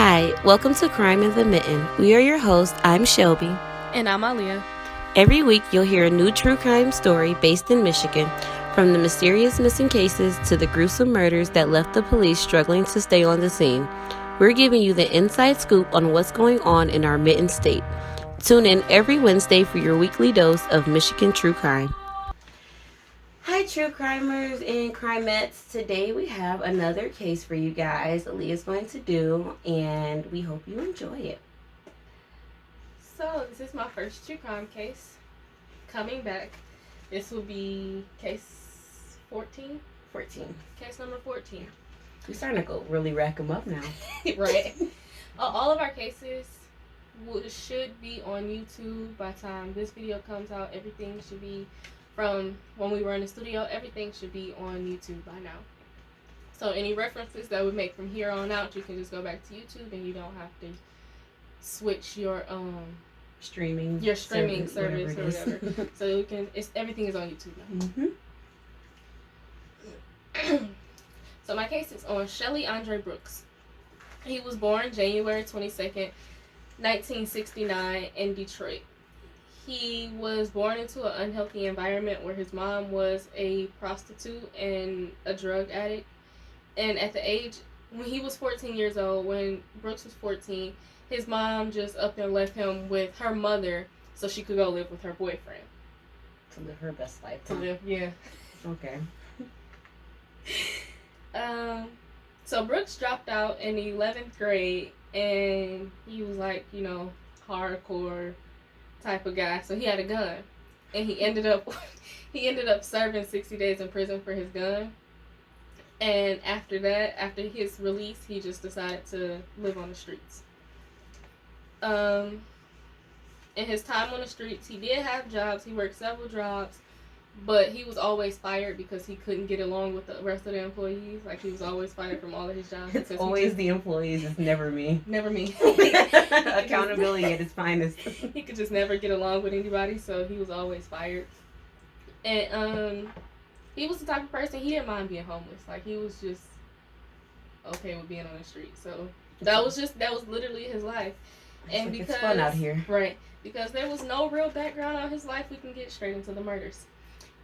Hi, welcome to Crime in the Mitten. We are your hosts. I'm Shelby. And I'm Alia. Every week, you'll hear a new true crime story based in Michigan, from the mysterious missing cases to the gruesome murders that left the police struggling to stay on the scene. We're giving you the inside scoop on what's going on in our Mitten state. Tune in every Wednesday for your weekly dose of Michigan true crime. Hi, true crimers and crimettes. Today we have another case for you guys. Alia's going to do, and we hope you enjoy it. So, this is my first true crime case. Coming back, this will be case 14? 14. Case number 14. We're starting to go really rack them up now. Right. All of our cases should be on YouTube by the time this video comes out. Everything should be from when we were in the studio. Everything should be on YouTube by now. So any references that we make from here on out, you can just go back to YouTube and you don't have to switch your streaming service or whatever. So you can. Everything is on YouTube now. Mm-hmm. So my case is on Shelly Brooks. He was born January 22nd, 1969 in Detroit. He was born into an unhealthy environment where his mom was a prostitute and a drug addict. And at the age, when he was 14 years old, when Brooks was 14, his mom just up and left him with her mother so she could go live with her boyfriend. To live her best life. Yeah. Okay. So Brooks dropped out in the 11th grade, and he was like, hardcore type of guy. So he had a gun, and he ended up serving 60 days in prison for his gun. And after that, after his release, he just decided to live on the streets. In his time on the streets, he did have jobs. He worked several jobs, but he was always fired because he couldn't get along with the rest of the employees. Like, he was always fired from all of his jobs. It's always the employees. It's never me. Never me. Accountability at its finest. He could just never get along with anybody, so he was always fired. And he was the type of person, he didn't mind being homeless. Like, he was just okay with being on the street. So that was literally his life. And because it's fun out here. Right. Because there was no real background on his life, we can get straight into the murders.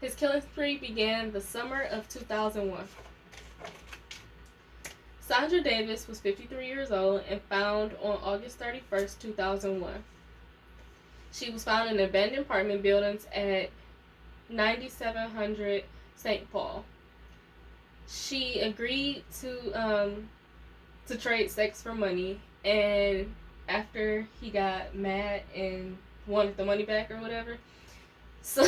His killing spree began the summer of 2001. Sandra Davis was 53 years old and found on August 31st, 2001. She was found in abandoned apartment buildings at 9700 St. Paul. She agreed to trade sex for money, and after he got mad and wanted the money back or whatever, so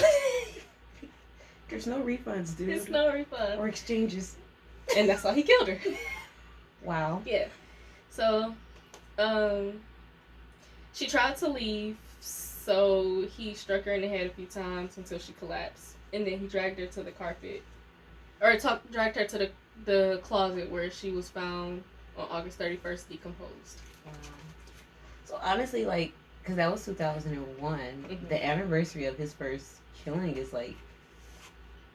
there's no refunds, dude. There's no refund or exchanges, and that's why he killed her. Wow. Yeah. So, she tried to leave, so he struck her in the head a few times until she collapsed, and then he dragged her to the carpet, or dragged her to the closet where she was found on August 31st, decomposed. Wow. So honestly, like, because that was 2001, the anniversary of his first killing is like,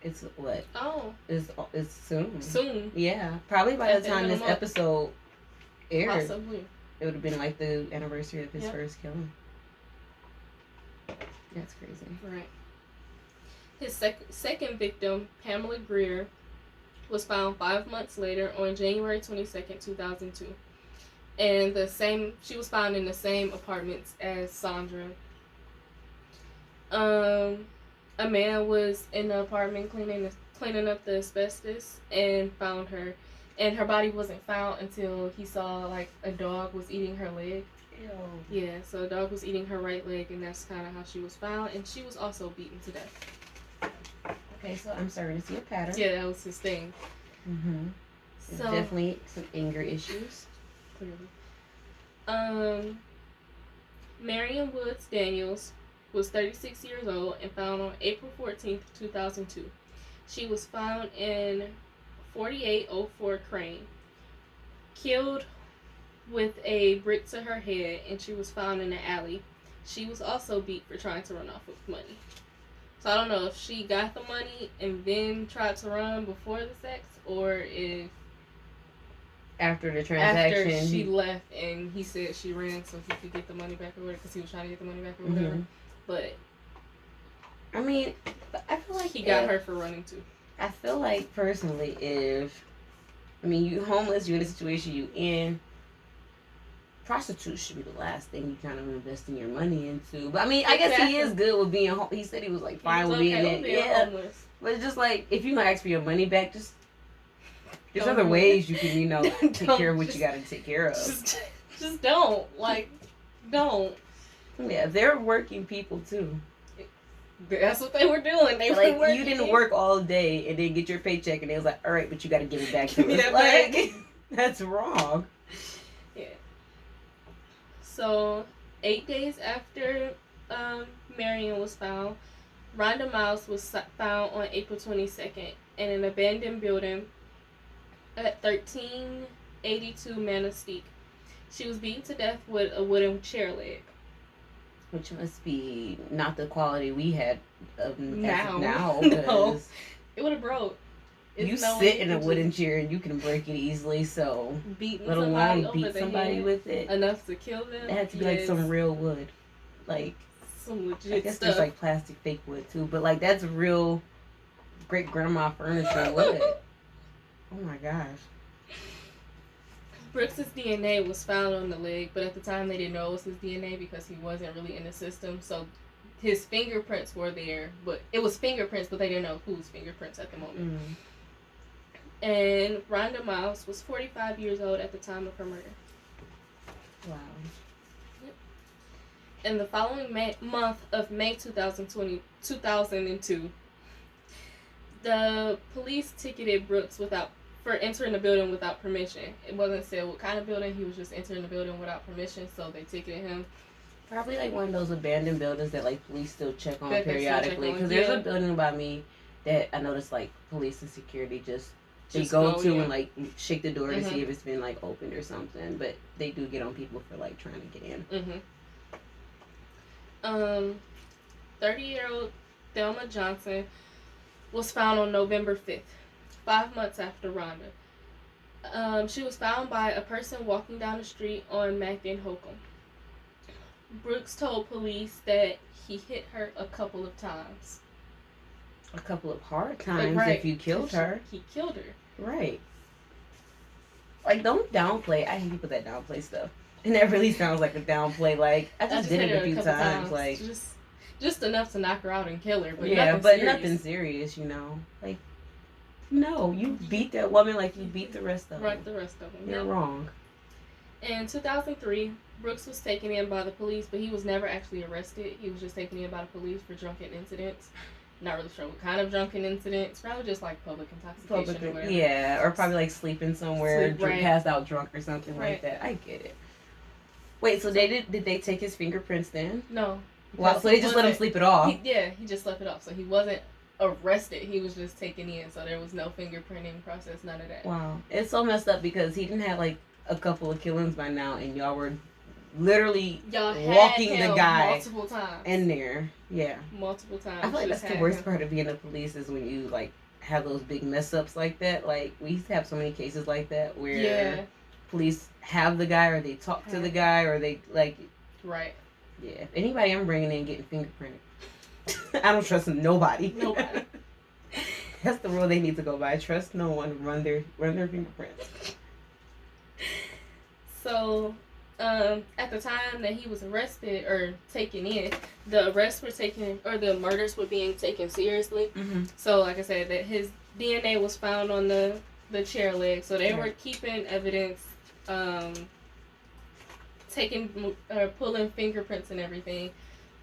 it's what? Oh. It's soon. Soon. Yeah. Probably by the time this episode aired. Possibly. It would have been like the anniversary of his first killing. That's crazy. Right. His second victim, Pamela Greer, was found 5 months later on January 22nd, 2002. And she was found in the same apartments as Sandra. A man was in the apartment cleaning up the asbestos and found her. And her body wasn't found until he saw, like, a dog was eating her leg. Ew. Yeah, so a dog was eating her right leg, and that's kind of how she was found. And she was also beaten to death. Okay, so I'm starting to see a pattern. Yeah, that was his thing. Mm-hmm. So definitely some anger issues. Clearly. Marion Woods Daniels was 36 years old and found on April 14th, 2002. She was found in 4804 Crane, killed with a brick to her head, and she was found in an alley. She was also beat for trying to run off with money. So I don't know if she got the money and then tried to run before the sex, or if After the transaction. After she left, and he said she ran so he could get the money back or whatever, because he was trying to get the money back or whatever. Mm-hmm. But I mean, I feel like he got her for running too. I feel like personally, if you homeless, you in a situation you in, prostitutes should be the last thing you kind of investing your money into. But I mean, I guess he is good with being home. He said he was like fine with being it. Yeah, homeless. But it's just like if you gonna ask for your money back, just there's other ways you can take care of what you got to take care of. Just don't don't. Yeah, they're working people too. That's what they were doing. They were working. You didn't work all day and then get your paycheck and they was like, all right, but you got to give it back to me. Like, that's wrong. Yeah. So 8 days after Marion was found, Rhonda Miles was found on April 22nd in an abandoned building at 1382 Manistee. She was beaten to death with a wooden chair leg. Which must be not the quality we had now. No. It would have broke. You sit in a wooden chair and you can break it easily, so let alone beat somebody with it. Enough to kill them. It had to be like some real wood. Like some legit I guess stuff. There's like plastic fake wood too, but like that's real great grandma furniture wood. Oh my gosh. Brooks's DNA was found on the leg, but at the time they didn't know it was his DNA because he wasn't really in the system. So his fingerprints were there, but it was fingerprints, but they didn't know whose fingerprints at the moment. Mm. And Rhonda Miles was 45 years old at the time of her murder. Wow. Yep. In the following month of May 2002, the police ticketed Brooks for entering the building without permission. It wasn't said what kind of building. He was just entering the building without permission, so they ticketed him. Probably like one of those abandoned buildings that like police still check on periodically. Because there's a building by me that I noticed like police and security just go to and like shake the door to see if it's been like opened or something. But they do get on people for like trying to get in. 30-year-old Thelma Johnson was found on November 5th. 5 months after Rhonda. She was found by a person walking down the street on Mack and Holcomb. Brooks told police that he hit her a couple of times. A couple of hard times if you killed her. He killed her. Right. Like, don't downplay. I hate people that downplay stuff. And that really sounds like a downplay. Like, I just did it a few times. Like, just enough to knock her out and kill her. But nothing serious, Like, no, you beat that woman like you beat the rest of them. Right, the rest of them. You're wrong. In 2003, Brooks was taken in by the police, but he was never actually arrested. He was just taken in by the police for drunken incidents. Not really sure what kind of drunken incidents. Probably just like public intoxication or whatever. Yeah, or probably like sleeping somewhere, passed out drunk or something like that. I get it. Wait, so did they take his fingerprints then? No. Wow, so they just let him sleep it off? He just slept it off. So he wasn't arrested. He was just taken in, so there was no fingerprinting process, none of that. Wow. It's so messed up because he didn't have like a couple of killings by now and y'all were literally walking the guy multiple times in there. Yeah. Multiple times. I feel like that's the worst part of being the police is when you like have those big mess ups like that. Like we used to have so many cases like that where police have the guy or they talk to the guy or they like right. Yeah. If anybody I'm bringing in getting fingerprinted. I don't trust nobody. Nobody. That's the rule they need to go by. Trust no one. Run their fingerprints. So, at the time that he was arrested or taken in, the murders were being taken seriously. Mm-hmm. So, like I said, that his DNA was found on the chair leg. So they were keeping evidence, pulling fingerprints and everything.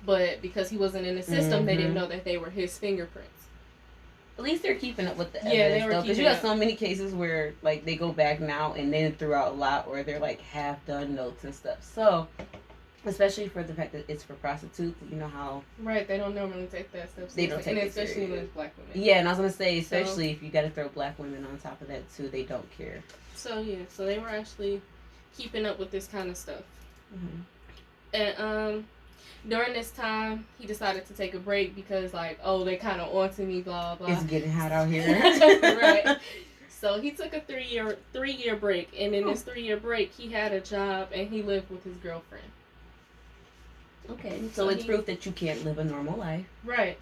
But because he wasn't in the system, they didn't know that they were his fingerprints. At least they're keeping up with the evidence, though. Because you got so many cases where, like, they go back now and then threw out a lot where they're, like, half-done notes and stuff. So, especially for the fact that it's for prostitutes, you know how... Right, they don't normally take that stuff. They don't take it especially when it's black women. Yeah, and I was going to say, especially if you got to throw black women on top of that, too, they don't care. So, yeah, so they were actually keeping up with this kind of stuff. Mm-hmm. And, during this time, he decided to take a break because, like, they kind of onto me, blah, blah. It's getting hot out here. Right. So he took a three-year break, and in this 3-year break, he had a job and he lived with his girlfriend. Okay, so it's proof that you can't live a normal life. Right.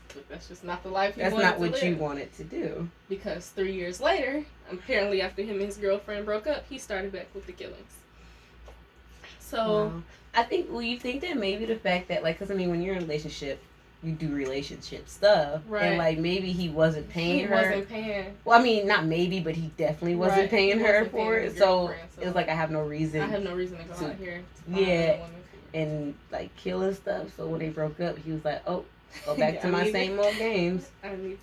But that's just not the life you wanted to live. That's not what you wanted to do. Because 3 years later, apparently after him and his girlfriend broke up, he started back with the killings. So... Wow. I think, well, you think that maybe the fact that, like, because, I mean, when you're in a relationship, you do relationship stuff. Right. And, like, maybe he wasn't paying her. He wasn't paying. Well, I mean, not maybe, but he definitely wasn't paying her for it. So it was like, I have no reason. I have no reason to go out here. Yeah. And, like, killing stuff. So when they broke up, he was like, oh, go back to my same old games. I need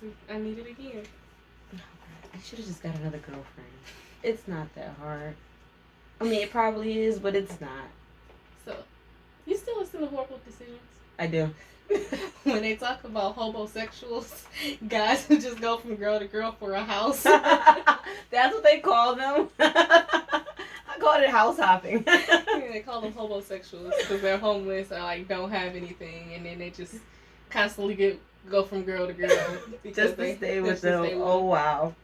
it again. I should have just got another girlfriend. It's not that hard. I mean, it probably is, but it's not. So, you still listen to Horrible Decisions? I do. When they talk about homosexuals, guys who just go from girl to girl for a house. That's what they call them. I call it house hopping. They call them homosexuals because they're homeless or like don't have anything, and then they just constantly go from girl to girl just to stay with them. Oh wow,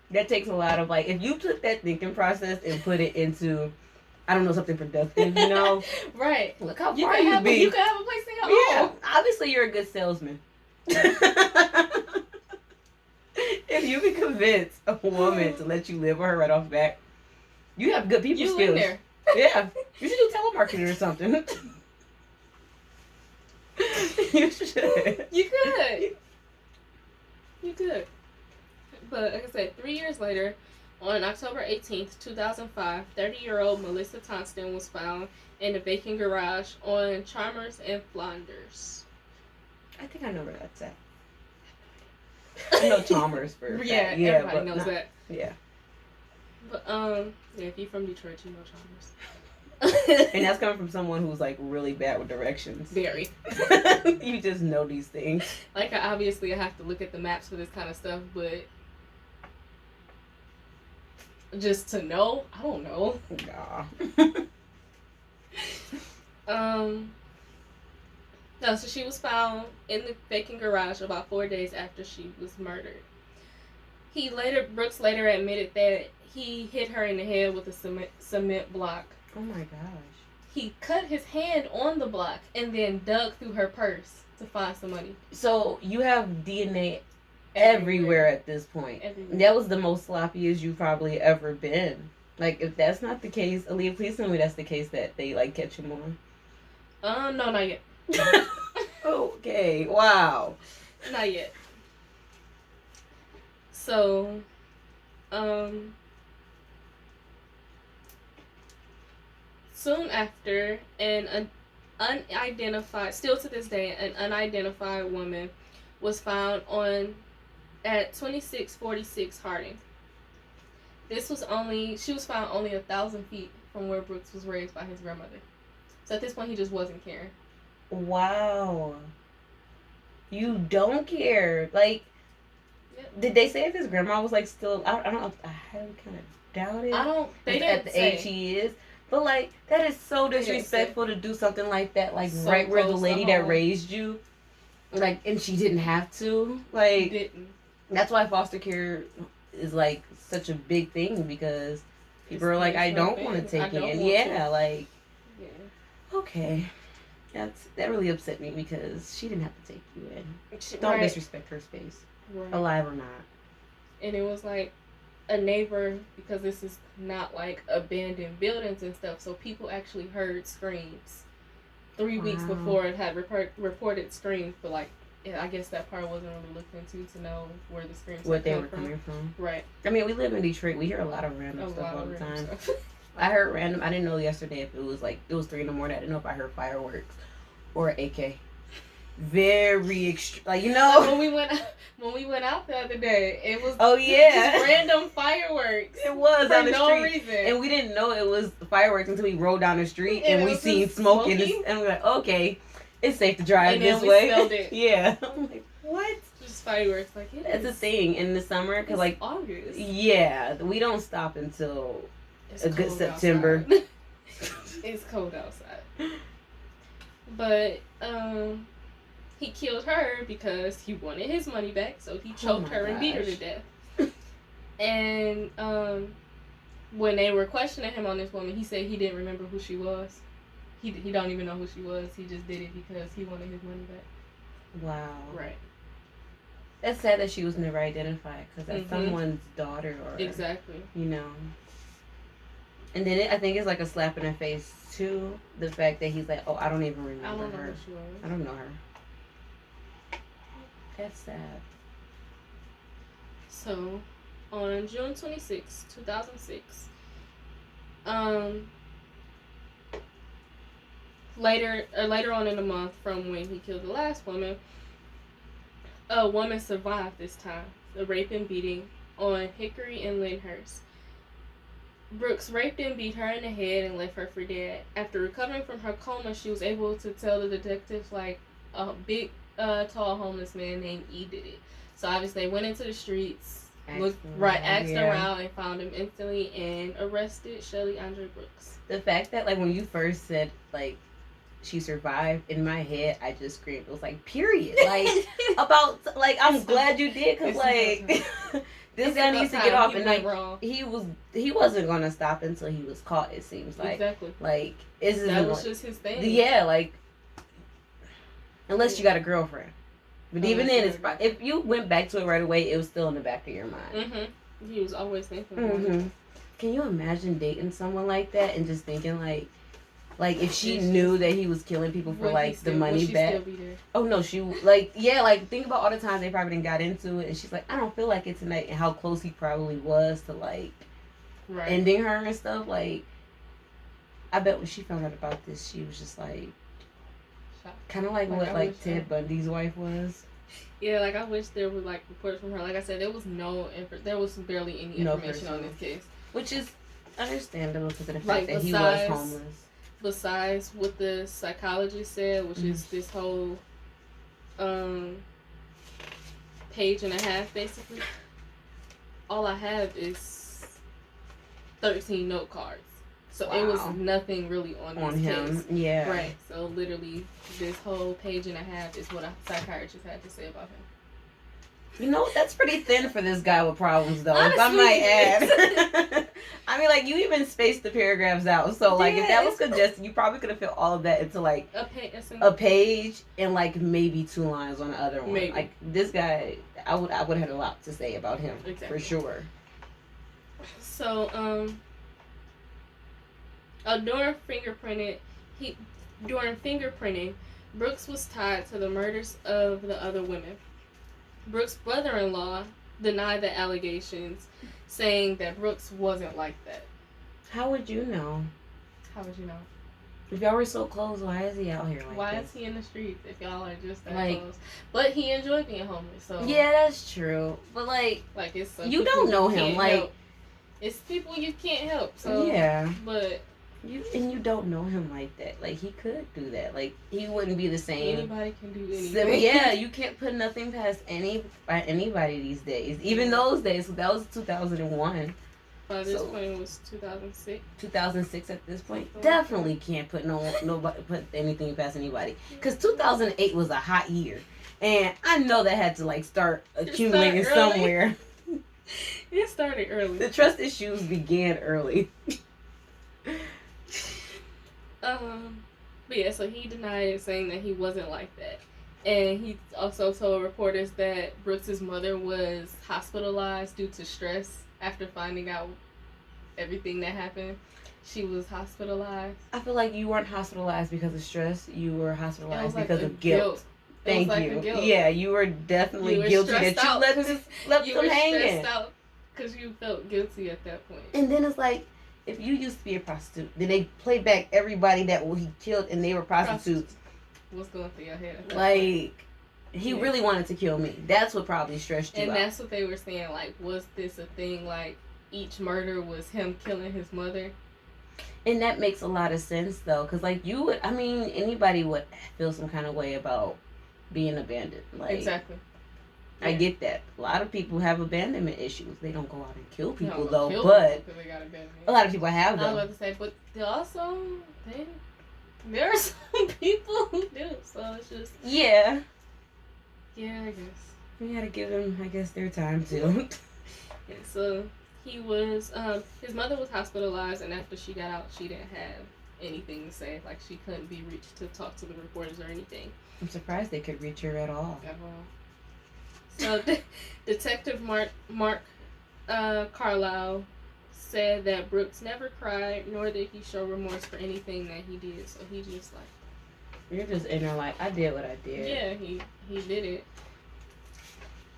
that takes a lot of like. If you took that thinking process and put it into, I don't know, something productive, you know? Right. Look how far you be. You can have a place in your own. Yeah. Obviously, you're a good salesman. If you can convince a woman to let you live with her right off the bat, you have good people skills. In there. Yeah. You should do telemarketing or something. You should. You could. You could. But like I said, 3 years later, on October 18th, 2005, 30-year-old Melissa Tonston was found in a vacant garage on Chalmers and Flanders. I think I know where that's at. I know Chalmers for yeah, everybody knows that. Yeah. But yeah, if you're from Detroit, you know Chalmers. And that's coming from someone who's like really bad with directions. Very. You just know these things. Like obviously I have to look at the maps for this kind of stuff, but just to know, I don't know. Nah. No, so she was found in the vacant garage about 4 days after she was murdered. Brooks later admitted that he hit her in the head with a cement block. Oh my gosh. He cut his hand on the block and then dug through her purse to find some money. So you have DNA everywhere at this point. Everywhere. That was the most sloppiest you've probably ever been. Like, if that's not the case, Alia, please tell me that's the case that they, like, catch him on. No, not yet. Okay, wow. Not yet. So, soon after, an unidentified, still to this day, an unidentified woman was found at 2646 Harding. She was found only 1,000 feet from where Brooks was raised by his grandmother. So at this point, he just wasn't caring. Wow. You don't care. Like, yep. Did they say if his grandma was, like, still, I don't know, I kind of doubt it. They didn't at the say. age he is. But, like, that is so disrespectful to do something like that, like, so right where the lady that raised you, like, and she didn't have to. Like, didn't. That's why foster care is, like, such a big thing, because people are like, I don't want to take you in. Yeah, like, yeah. Okay. That really upset me, because she didn't have to take you in. Don't right. disrespect her space. Right. Alive or not. And it was like a neighbor, because this is not like abandoned buildings and stuff, so people actually heard screams 3 weeks before it had reported screams, but like, I guess that part wasn't really looked into to know where the screams coming from. Right. I mean, we live in Detroit. We hear a lot of random stuff all the time. I heard random. I didn't know yesterday if it was 3 in the morning. I didn't know if I heard fireworks or AK. Very extreme. Like, you know. When we went out the other day, it was just random fireworks. It was for on the no street. reason. And we didn't know it was fireworks until we rode down the street and we seen smoke and we were like, okay, it's safe to drive this way. Smelled it. Yeah. I'm like, what? Just fireworks. Like, that's a thing in the summer, because like August. Yeah, we don't stop until a good September. It's cold outside. But he killed her because he wanted his money back, so he choked her and beat her to death. And when they were questioning him on this woman, he said he didn't remember who she was. He don't even know who she was. He just did it because he wanted his money back. Wow. Right. That's sad that she was never identified because that's someone's daughter or exactly. You know. And then I think it's like a slap in the face too. The fact that he's like, oh, I don't even remember I don't know her. who she was. I don't know her. That's sad. So, on June 26, 2006, later on in the month from when he killed the last woman, a woman survived this time, the rape and beating on Hickory and Lyndhurst. Brooks raped and beat her in the head and left her for dead. After recovering from her coma, she was able to tell the detectives like a big, tall homeless man named E did it. So obviously they went into the streets, asked around and found him instantly and arrested Shelly Brooks. The fact that like when you first said like she survived, in my head I just screamed. It was like period. Like about like I'm glad you did because like this guy needs to get off and like he wasn't gonna stop until he was caught. It seems like exactly like that was just his thing. Yeah, like unless you got a girlfriend. But even then, if you went back to it right away, it was still in the back of your mind. Mm-hmm. He was always thinking. Mm-hmm. Can you imagine dating someone like that and just thinking like if she knew that he was killing people for like the money back? Still be there? Oh no, she like think about all the times they probably didn't got into it, and she's like, I don't feel like it tonight, and how close he probably was to like ending her and stuff. Like, I bet when she found out about this, she was just like. Kind of like what like Ted Bundy's wife was. Yeah, like I wish there were like reports from her. Like I said, there was barely any information on this case, which is understandable because of the fact that he was homeless. Besides what the psychologist said, which is this whole page and a half, basically. All I have is 13 note cards. So it was nothing really on him. Case. Yeah. Right. So literally this whole page and a half is what a psychiatrist had to say about him. You know, that's pretty thin for this guy with problems though, honestly, if I might add. I mean, like, you even spaced the paragraphs out. So, like, if that was congested, you probably could have fit all of that into, like, a page and, like, maybe 2 lines on the other one. Maybe. Like, this guy, I would have had a lot to say about him, for sure. So, during fingerprinting, Brooks was tied to the murders of the other women. Brooks' brother-in-law denied the allegations, saying that Brooks wasn't like that. How would you know? If y'all were so close, why is he out here like why this? Is he in the streets if y'all are just that close? But he enjoyed being homeless, so... Yeah, that's true. But, like it's you don't know him. Like, help. It's people you can't help, so... Yeah. But... You don't know him like that. Like, he could do that. Like, he wouldn't be the same. Anybody can do anything. Yeah, you can't put nothing past anybody these days. Even those days. That was 2001. By this point, it was 2006. 2006 at this point. Definitely can't put nobody put anything past anybody. Because 2008 was a hot year, and I know that had to like start accumulating somewhere. It started early. The trust issues began early. But yeah, so he denied it, saying that he wasn't like that. And he also told reporters that Brooks's mother was hospitalized due to stress after finding out everything that happened. She was hospitalized. I feel like you weren't hospitalized because of stress. You were hospitalized because of guilt. Thank you. Yeah, you were definitely guilty that you left them hanging. You were stressed out because you felt guilty at that point. And then it's like, if you used to be a prostitute, then they play back everybody that he killed and they were prostitutes. What's going through your head? Like, he really wanted to kill me. That's what probably stressed you out. And that's what they were saying. Like, was this a thing? Like, each murder was him killing his mother? And that makes a lot of sense, though. Because, like, anybody would feel some kind of way about being abandoned. Like, exactly. I get that. A lot of people have abandonment issues. They don't go out and kill people, but a lot of people have them. I was about to say, but there are some people who do, so it's just... Yeah. Yeah, I guess. We gotta give them, their time, too. And so he was, his mother was hospitalized, and after she got out, she didn't have anything to say. Like, she couldn't be reached to talk to the reporters or anything. I'm surprised they could reach her at all. So, Detective Mark Carlisle said that Brooks never cried, nor did he show remorse for anything that he did. So he just like, you're just in there like, I did what I did. yeah, he did it.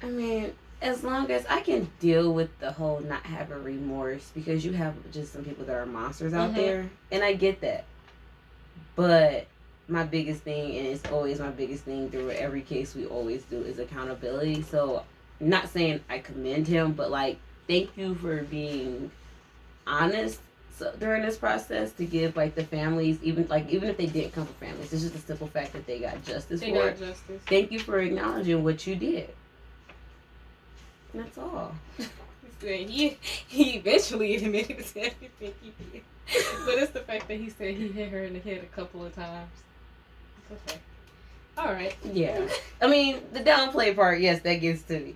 I mean, as long as I can deal with the whole not having remorse, because you have just some people that are monsters out there, and I get that. But my biggest thing, and it's always my biggest thing through every case we always do, is accountability. So, not saying I commend him, but like, thank you for being honest during this process to give like the families, even if they didn't come from families, it's just the simple fact that they got justice for it. Thank you for acknowledging what you did. And that's all. He eventually admitted to everything he did, but it's the fact that he said he hit her in the head a couple of times. It's okay. All right. Yeah. I mean, the downplay part, yes, that gets to me.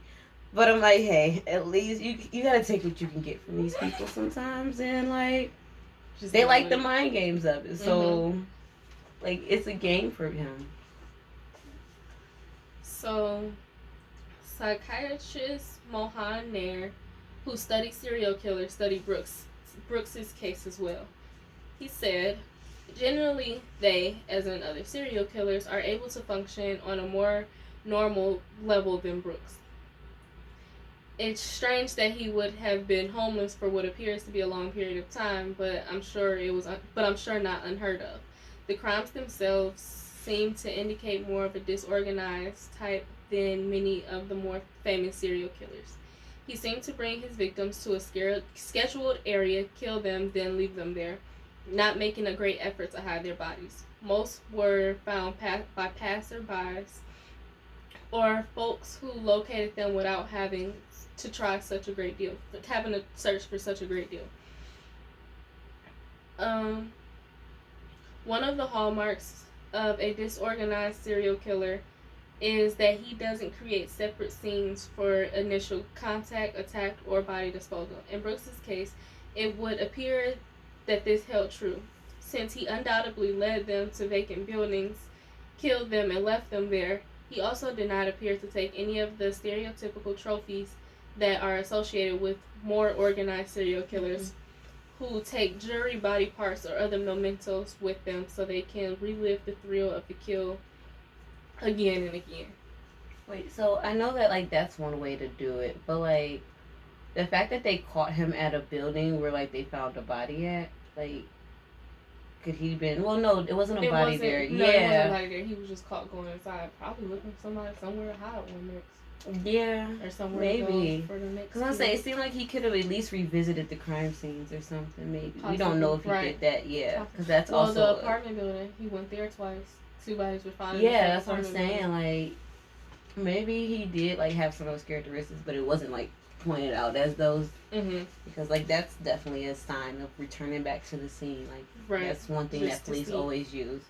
But I'm like, hey, at least you gotta take what you can get from these people sometimes, and like, just they like the mind games of it. So, like, it's a game for him. So, psychiatrist Mohan Nair, who studied serial killers, studied Brooks's case as well. He said, generally, they, as in other serial killers, are able to function on a more normal level than Brooks. It's strange that he would have been homeless for what appears to be a long period of time, but I'm sure not unheard of. The crimes themselves seem to indicate more of a disorganized type than many of the more famous serial killers. He seemed to bring his victims to a scheduled area, kill them, then leave them there, not making a great effort to hide their bodies. Most were found by passerbys or folks who located them without having to try such a great deal, having to search for such a great deal. One of the hallmarks of a disorganized serial killer is that he doesn't create separate scenes for initial contact, attack, or body disposal. In Brooks's case, it would appear that this held true, since he undoubtedly led them to vacant buildings, killed them, and left them there. He also did not appear to take any of the stereotypical trophies that are associated with more organized serial killers who take jewelry, body parts, or other mementos with them so they can relive the thrill of the kill again and again. Wait, so I know that like that's one way to do it, but like the fact that they caught him at a building where like they found a body at, like, could he been? Well, no, it wasn't a body there. No, it wasn't a body there. He was just caught going inside, probably looking for somebody somewhere to hide one next. Yeah, or somewhere maybe. For the next. Because I say it seemed like he could have at least revisited the crime scenes or something. Maybe possibly. We don't know if he did that. Yeah, because that's also the apartment building. He went there twice. 2 bodies were found. Yeah, that's what I'm saying. Like, maybe he did like have some of those characteristics, but it wasn't like pointed out as those. Because like that's definitely a sign of returning back to the scene. Like that's one thing that police always use.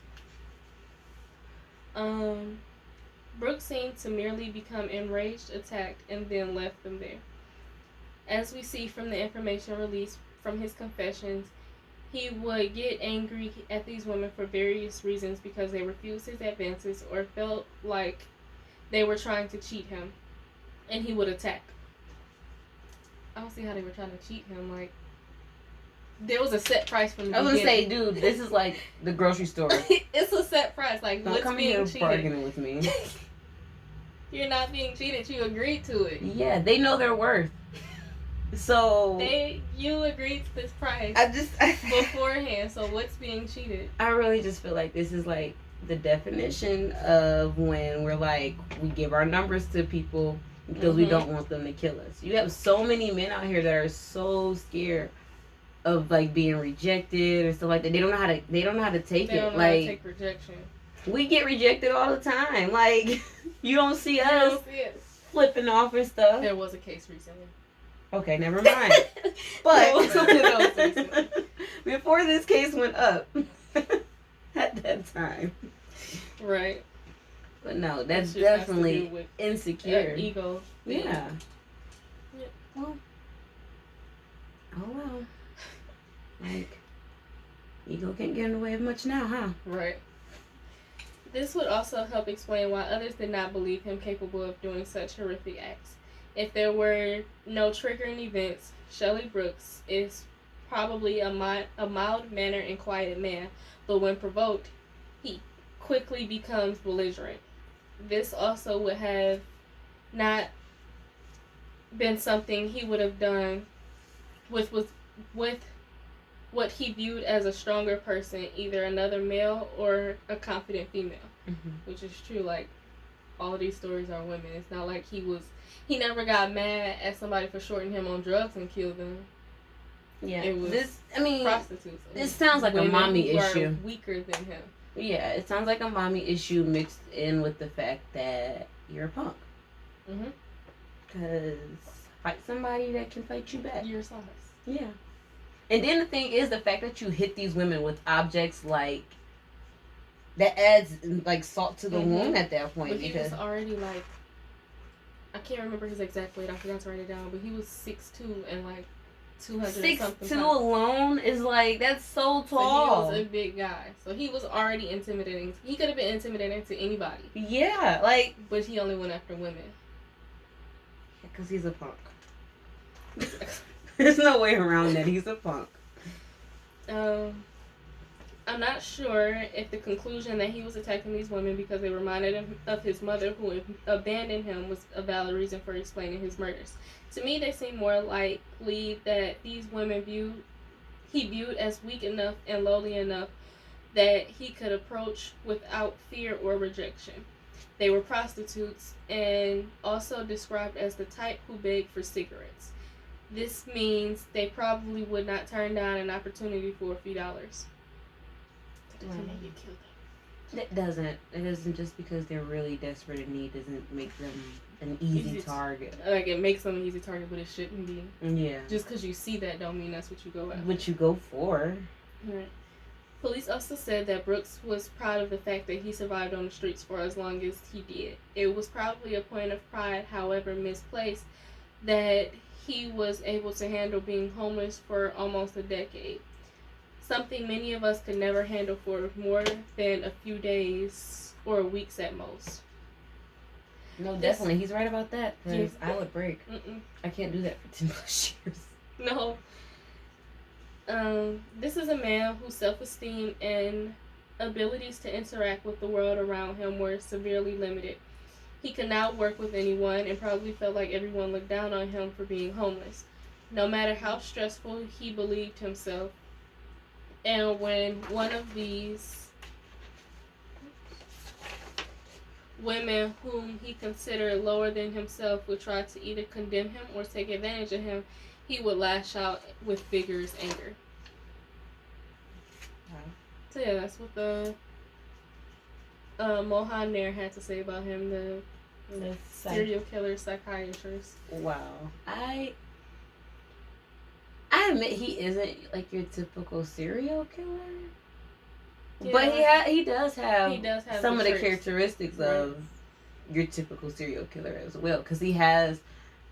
Brooks seemed to merely become enraged, attacked, and then left them there. As we see from the information released from his confessions, he would get angry at these women for various reasons because they refused his advances or felt like they were trying to cheat him, and he would attack. I don't see how they were trying to cheat him. Like, there was a set price from the beginning. I was gonna say, dude, this is like the grocery store. It's a set price. Like, don't what's come being here cheated? Bargaining with me. You're not being cheated. You agreed to it. Yeah, they know their worth. So you agreed to this price. Beforehand. So what's being cheated? I really just feel like this is like the definition of when we're like we give our numbers to people because we don't want them to kill us. You have so many men out here that are so scared of like being rejected and stuff like that. They don't know how to take it. They don't know how to take rejection. We get rejected all the time. Like, you don't see us flipping off and stuff. There was a case recently. Okay, never mind. But before this case went up at that time. Right. But no, that's definitely insecure. Ego. Yeah. Well, Oh, well. Like, ego can't get in the way of much now, huh? Right. This would also help explain why others did not believe him capable of doing such horrific acts. If there were no triggering events, Shelly Brooks is probably a mild-mannered and quiet man, but when provoked, he quickly becomes belligerent. This also would have not been something he would have done with what he viewed as a stronger person, either another male or a confident female, which is true. Like, all of these stories are women. It's not like he never got mad at somebody for shorting him on drugs and killed them. Yeah, it was prostitutes. This sounds like a mommy issue. Weaker than him. Yeah, it sounds like a mommy issue mixed in with the fact that you're a punk. Because fight somebody that can fight you back. Your size. Yeah. And then the thing is, the fact that you hit these women with objects like that adds like salt to the wound at that point. But he was already like, I can't remember his exact weight. I forgot to write it down. But he was 6'2" and like 200 something. 6'2" alone is like, that's so tall. So he was a big guy. So he was already intimidating. He could have been intimidating to anybody. Yeah, like, but he only went after women. Because he's a punk. There's no way around that. He's a punk. I'm not sure if the conclusion that he was attacking these women because they reminded him of his mother who abandoned him was a valid reason for explaining his murders. To me, they seem more likely that these women he viewed as weak enough and lowly enough that he could approach without fear or rejection. They were prostitutes and also described as the type who begged for cigarettes. This means they probably would not turn down an opportunity for a few dollars. It doesn't just because they're really desperate in need doesn't make them an easy target. Like, it makes them an easy target, but it shouldn't be. Yeah. Just because you see that don't mean that's what you go after. What you go for. Right. Police also said that Brooks was proud of the fact that he survived on the streets for as long as he did. It was probably a point of pride, however misplaced, that he was able to handle being homeless for almost a decade. Something many of us could never handle for more than a few days or weeks at most. No, definitely. He's right about that, because I would break. I can't do that for 10 plus years. No. This is a man whose self-esteem and abilities to interact with the world around him were severely limited. He could not work with anyone and probably felt like everyone looked down on him for being homeless, no matter how stressful he believed himself. And when one of these women whom he considered lower than himself would try to either condemn him or take advantage of him, he would lash out with vigorous anger. So yeah, that's what the Mohan Nair had to say about him, the serial killer psychiatrist. Wow. I admit he isn't like your typical serial killer. Yeah. But he does have some of the characteristics of your typical serial killer as well, because he has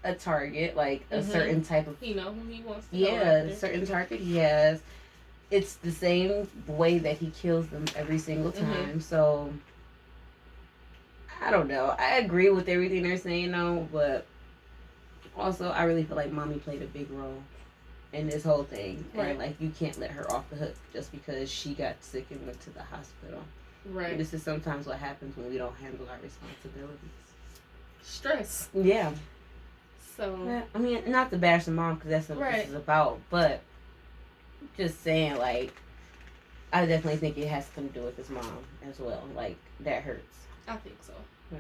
a target, like a certain type of... He know who he wants to go after. A certain target he has. It's the same way that he kills them every single time. So, I don't know. I agree with everything they're saying, though, but also I really feel like Mommy played a big role in this whole thing. Right. And, like, you can't let her off the hook just because she got sick and went to the hospital. Right. And this is sometimes what happens when we don't handle our responsibilities. Stress. Yeah. So. Yeah, I mean, not to bash the mom, because that's what this is about, but just saying, like, I definitely think it has something to do with his mom as well. Like, that hurts. I think so. Yeah.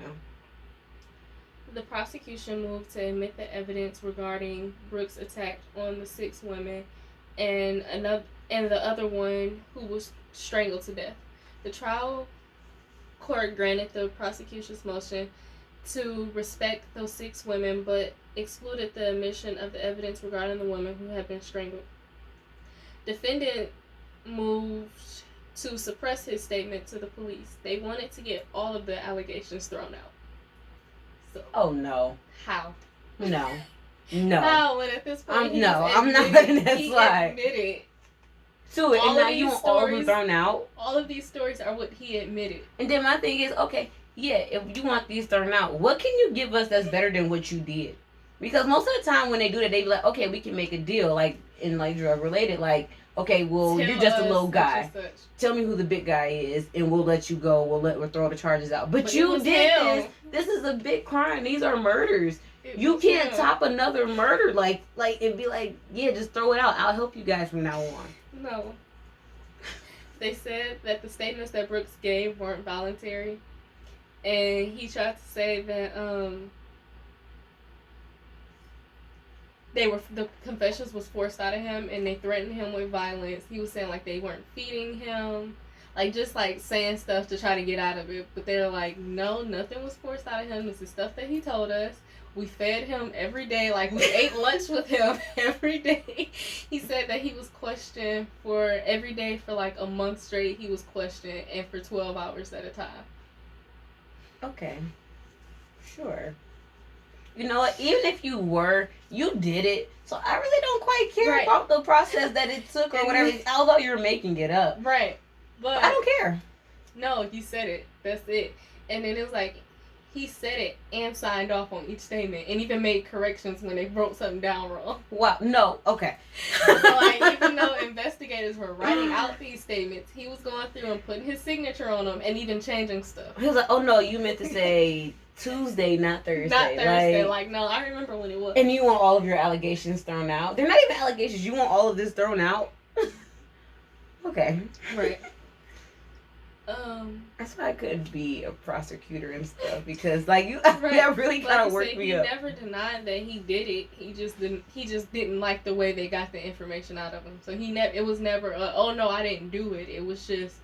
The prosecution moved to admit the evidence regarding Brooks' attack on the 6 women and the other one who was strangled to death. The trial court granted the prosecution's motion to respect those 6 women, but excluded the admission of the evidence regarding the women who had been strangled. Defendant moved to suppress his statement to the police. They wanted to get all of the allegations thrown out. So, oh no. How? No. No. No, and at this point, I'm not letting that slide. He admitted to it, and now you want all of them thrown out. All of these stories are what he admitted. And then my thing is, okay, yeah, if you want these thrown out, what can you give us that's better than what you did? Because most of the time when they do that, they be like, okay, we can make a deal, like in like drug related, like, okay, well, you're just a little guy. Tell me who the big guy is, and we'll let you go. We'll throw the charges out. But you did this. This is a big crime. These are murders. You can't top another murder. Like it'd be like, yeah, just throw it out. I'll help you guys from now on. No. They said that the statements that Brooks gave weren't voluntary, and he tried to say that the confessions was forced out of him, and they threatened him with violence. He was saying like they weren't feeding him, like just like saying stuff to try to get out of it. But they're like, no, nothing was forced out of him. This is stuff that he told us. We fed him every day. Like we ate lunch with him every day. He said that he was questioned for every day for like a month straight. He was questioned, and for 12 hours at a time. Okay. Sure. You know what? Even if you did it. So I really don't quite care about the process that it took or whatever. Although you're making it up. Right. But I don't care. No, you said it. That's it. And then it was like, he said it and signed off on each statement and even made corrections when they wrote something down wrong. Wow. No. Okay. So like, even though investigators were writing out these statements, he was going through and putting his signature on them and even changing stuff. He was like, oh no, you meant to say Tuesday, not Thursday. Not Thursday. Like, no, I remember when it was. And you want all of your allegations thrown out. They're not even allegations. You want all of this thrown out? Okay. Right. That's why I couldn't be a prosecutor and stuff, because like that really kind of worked me up. He never denied that he did it. He just didn't like the way they got the information out of him. So it was never oh no, I didn't do it. It was just,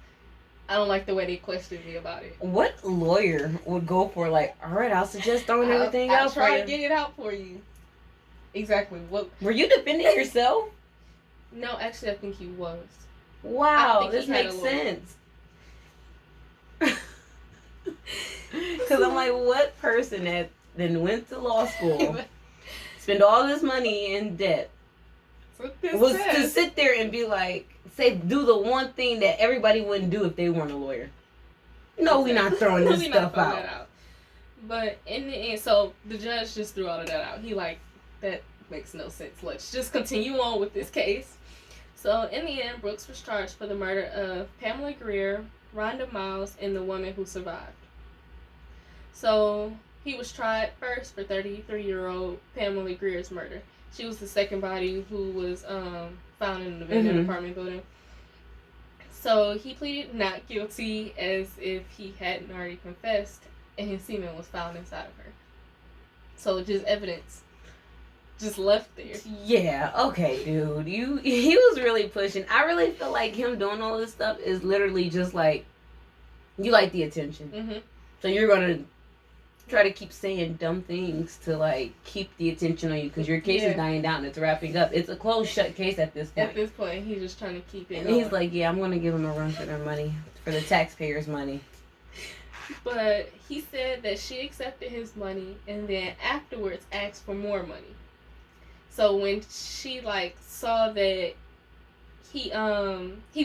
I don't like the way they questioned me about it. What lawyer would go for like, all right, I'll suggest throwing everything out for you. I'll try to get it out for you. Exactly. What were you defending yourself? No, actually, I think he was. Wow, this makes sense. Because I'm like, what person that then went to law school, spend all this money in debt, to sit there and be like, do the one thing that everybody wouldn't do if they weren't a lawyer. No, we're not throwing this stuff out. But in the end, so the judge just threw all of that out. He like, that makes no sense. Let's just continue on with this case. So in the end, Brooks was charged for the murder of Pamela Greer, Rhonda Miles, and the woman who survived. So he was tried first for 33-year-old Pamela Greer's murder. She was the second body who was found in an abandoned apartment building. So he pleaded not guilty as if he hadn't already confessed, and his semen was found inside of her. So just evidence just left there. Yeah, okay, dude. He was really pushing. I really feel like him doing all this stuff is literally just like, you like the attention. Mm-hmm. So you're going to try to keep saying dumb things to like keep the attention on you, because your case is dying down and it's wrapping up. It's a closed shut case at this point. At this point, he's just trying to keep it and going. He's like, yeah, I'm going to give them a run for their money, for the taxpayers' money. But he said that she accepted his money and then afterwards asked for more money. So when she like saw that he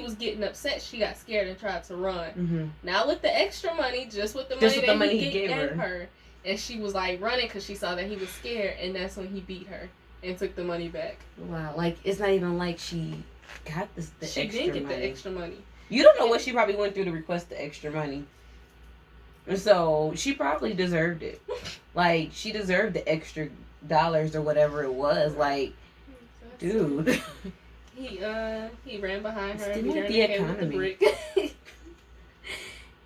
was getting upset, she got scared and tried to run. Mm-hmm. Not with the extra money, just with the money he gave her. And she was like running because she saw that he was scared, and that's when he beat her and took the money back. Wow, like it's not even like she got the extra money. She did get the extra money. You don't know what she probably went through to request the extra money. So she probably deserved it. Like, she deserved the extra dollars or whatever it was. Like, dude. He ran behind her and beat her in the head with the brick.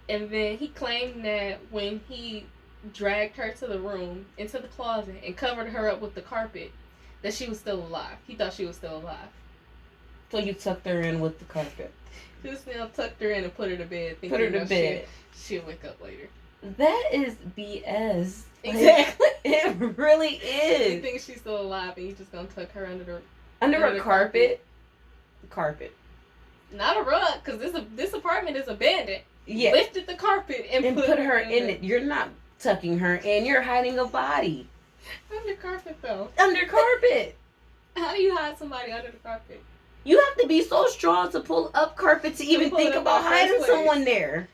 And then he claimed that when he dragged her to the room, into the closet, and covered her up with the carpet, that she was still alive. He thought she was still alive. So you tucked her in with the carpet? Just now tucked her in and put her to bed. Put her to bed. She'll wake up later. That is BS. Exactly. Like, it really is. You think she's still alive and you just gonna tuck her under a carpet? Carpet. Not a rug, because this apartment is abandoned. Yeah. Lifted the carpet and put her in it. You're not tucking her in. You're hiding a body. Under carpet, though. Under carpet. How do you hide somebody under the carpet? You have to be so strong to pull up carpet to even think about hiding someone there.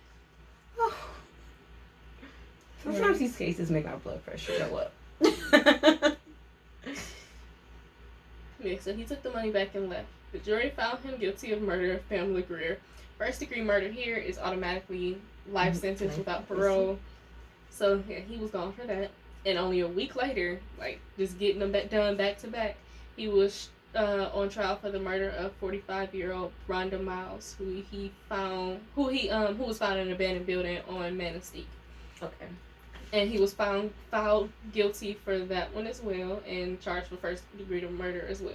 Sometimes these cases make our blood pressure go up. Yeah, so he took the money back and left. The jury found him guilty of murder of Pamela Greer. First degree murder here is automatically life sentence without parole. So yeah, he was gone for that. And only a week later, like just getting them done back to back, he was on trial for the murder of 45-year-old Rhonda Miles, who was found in an abandoned building on Manistee. Okay. And he was found guilty for that one as well, and charged for first degree murder as well.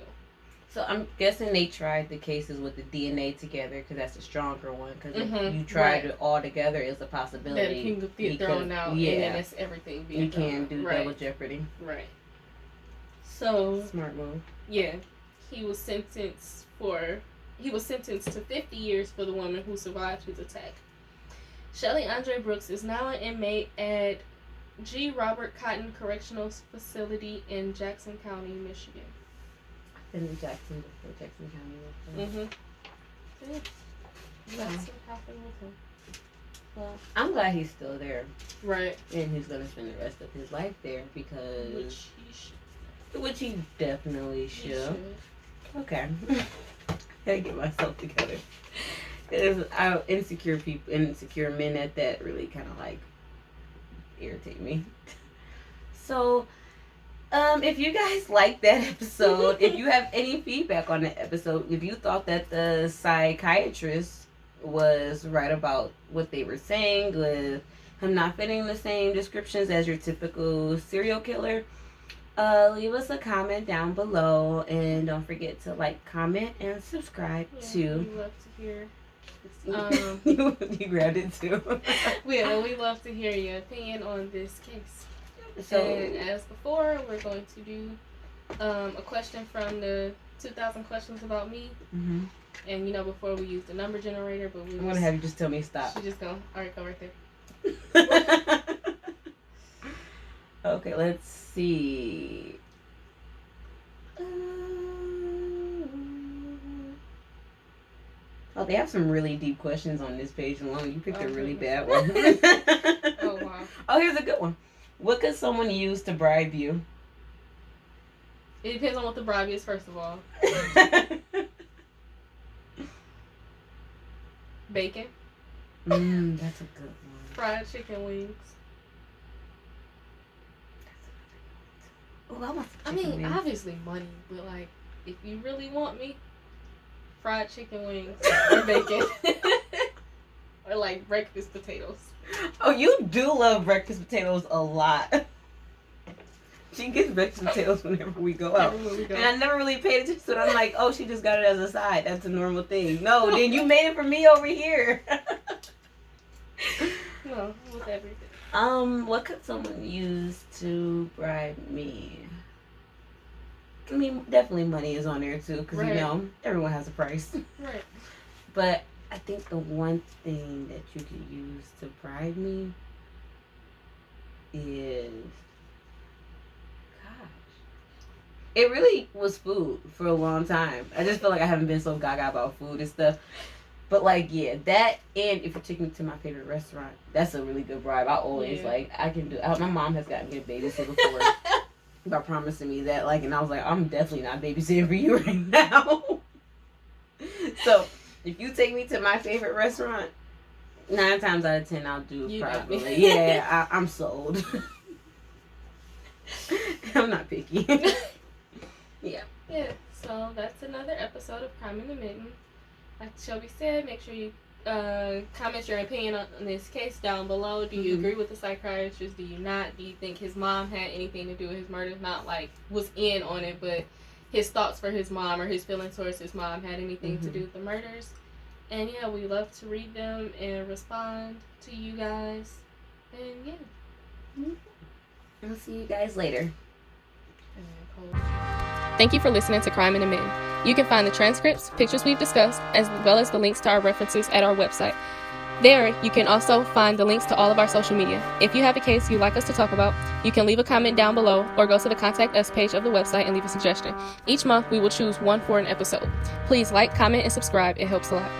So I'm guessing they tried the cases with the DNA together because that's a stronger one. Because if you tried it all together, it's a possibility that it can get thrown out. Yeah, and then it's everything being thrown out. You can do double jeopardy. Right. So smart move. Yeah, he was sentenced to 50 years for the woman who survived his attack. Shelly Brooks is now an inmate at G. Robert Cotton Correctional Facility in Jackson County, Michigan. I've been in Jackson County. Mm-hmm. Jackson County. Well, I'm glad he's still there. Right. And he's going to spend the rest of his life there because... Which he definitely should. Okay. Gotta get myself together. Because insecure men at that really kind of like irritate me. So, if you guys like that episode, if you have any feedback on the episode, if you thought that the psychiatrist was right about what they were saying with him not fitting the same descriptions as your typical serial killer, leave us a comment down below, and don't forget to like, comment, and subscribe too. We love to hear. You grabbed it too. We love to hear your opinion on this case. So, and as before, we're going to do a question from the 2000 questions about me. Mm-hmm. And before we use the number generator, but I'm gonna have you just tell me stop. She's just gonna go right there. Okay, let's see. Oh, they have some really deep questions on this page alone. You picked a really bad one. Oh, wow. Oh, here's a good one. What could someone use to bribe you? It depends on what the bribe is, first of all. Bacon. That's a good one. Fried chicken wings. Oh, I want some chicken wings. Obviously money, but like, if you really want me, fried chicken wings or bacon. Or like breakfast potatoes. Oh, you do love breakfast potatoes a lot. She gets breakfast potatoes whenever we go out. And I never really paid attention to it. I'm like, oh, she just got it as a side. That's a normal thing. No, then you made it for me over here. No, with everything. What could someone use to bribe me? I mean, definitely money is on there too, because everyone has a price. Right. But I think the one thing that you could use to bribe me is, it really was food for a long time. I just feel like I haven't been so gaga about food and stuff. But like, yeah, that, and if you take me to my favorite restaurant, that's a really good bribe. I always I can do. My mom has gotten me a babysitter before by promising me that, like, and I was like, I'm definitely not babysitting for you right now. So if you take me to my favorite restaurant, 9 times out of 10 I'll do it probably. Yeah, I'm sold. I'm not picky. Yeah. So that's another episode of Crime in the Mitten. Like Shelby said, make sure you comment your opinion on this case down below. Do you agree with the psychiatrist? Do you not? Do you think his mom had anything to do with his murder? Not like was in on it, but his thoughts for his mom or his feelings towards his mom had anything to do with the murders. And yeah, we love to read them and respond to you guys. And yeah. I'll see you guys later. Thank you for listening to Crime in the Mitten. You can find the transcripts, pictures we've discussed, as well as the links to our references at our website. There, you can also find the links to all of our social media. If you have a case you'd like us to talk about, you can leave a comment down below or go to the Contact Us page of the website and leave a suggestion. Each month, we will choose one for an episode. Please like, comment, and subscribe. It helps a lot.